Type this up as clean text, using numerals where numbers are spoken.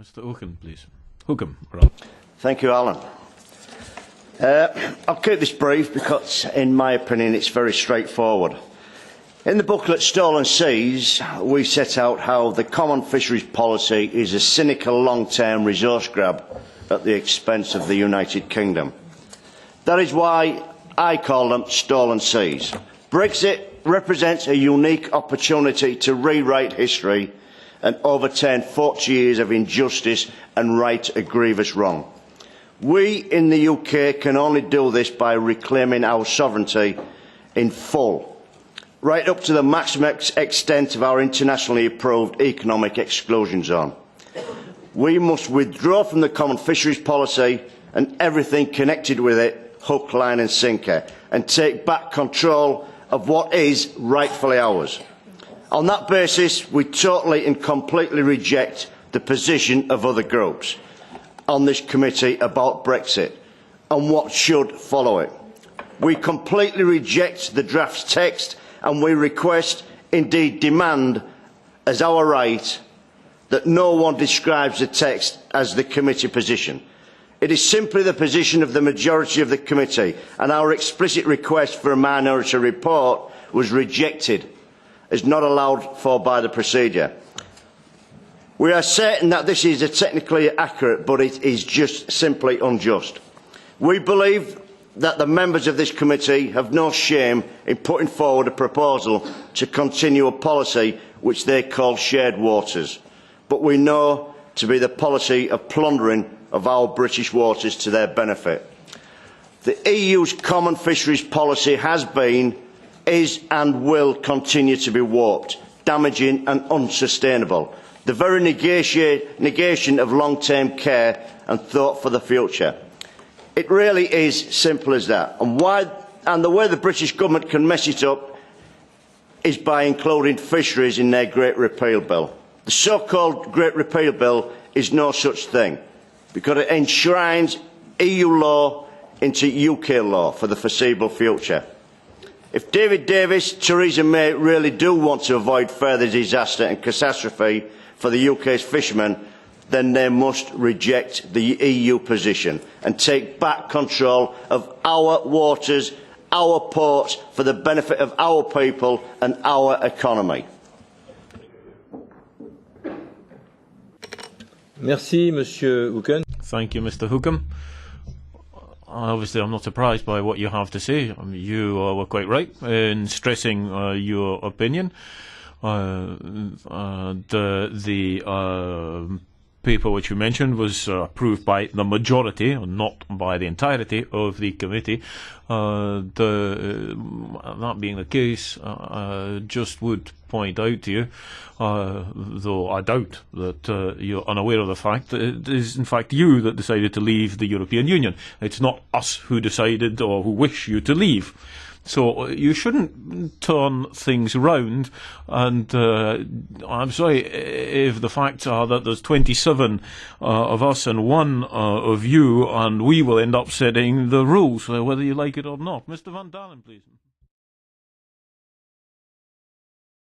Mr. Hookem, please. Hookem, right. Thank you, Alan. I'll keep this brief because, in my opinion, it's very straightforward. In the booklet Stolen Seas, we set out how the common fisheries policy is a cynical long-term resource grab at the expense of the United Kingdom. That is why I call them stolen seas. Brexit represents a unique opportunity to rewrite history and overturn 40 years of injustice and right a grievous wrong. We in the UK can only do this by reclaiming our sovereignty in full, right up to the maximum extent of our internationally approved economic exclusion zone. We must withdraw from the common fisheries policy and everything connected with it, hook, line and sinker, and take back control of what is rightfully ours. On that basis, we totally and completely reject the position of other groups on this committee about Brexit and what should follow it. We completely reject the draft text and we request, indeed demand, as our right, that no one describes the text as the committee position. It is simply the position of the majority of the committee, and our explicit request for a minority report was rejected as not allowed for by the procedure. We are certain that this is technically accurate, but it is just simply unjust. We believe that the members of this committee have no shame in putting forward a proposal to continue a policy which they call shared waters, but we know to be the policy of plundering of our British waters to their benefit. The EU's common fisheries policy has been, is and will continue to be warped, damaging and unsustainable. The very negation of long-term care and thought for the future. It really is simple as that. And the way the British government can mess it up is by including fisheries in their Great Repeal Bill. The so-called Great Repeal Bill is no such thing, because it enshrines EU law into UK law for the foreseeable future. If David Davis, Theresa May really do want to avoid further disaster and catastrophe for the UK's fishermen, then they must reject the EU position and take back control of our waters, our ports, for the benefit of our people and our economy. Merci, Monsieur Hookem. Thank you, Mr. Hookem. Obviously, I'm not surprised by what you have to say. You were quite right in stressing your opinion. The paper which you mentioned was approved by the majority, not by the entirety of the committee. That being the case, just would point out to you, though I doubt that you're unaware of the fact that it is in fact you that decided to leave the European Union. It's not us who decided or who wish you to leave. So you shouldn't turn things round, and I'm sorry if the facts are that there's 27 of us and 1 of you, and we will end up setting the rules, whether you like it or not. Mr. Van Dalen, please.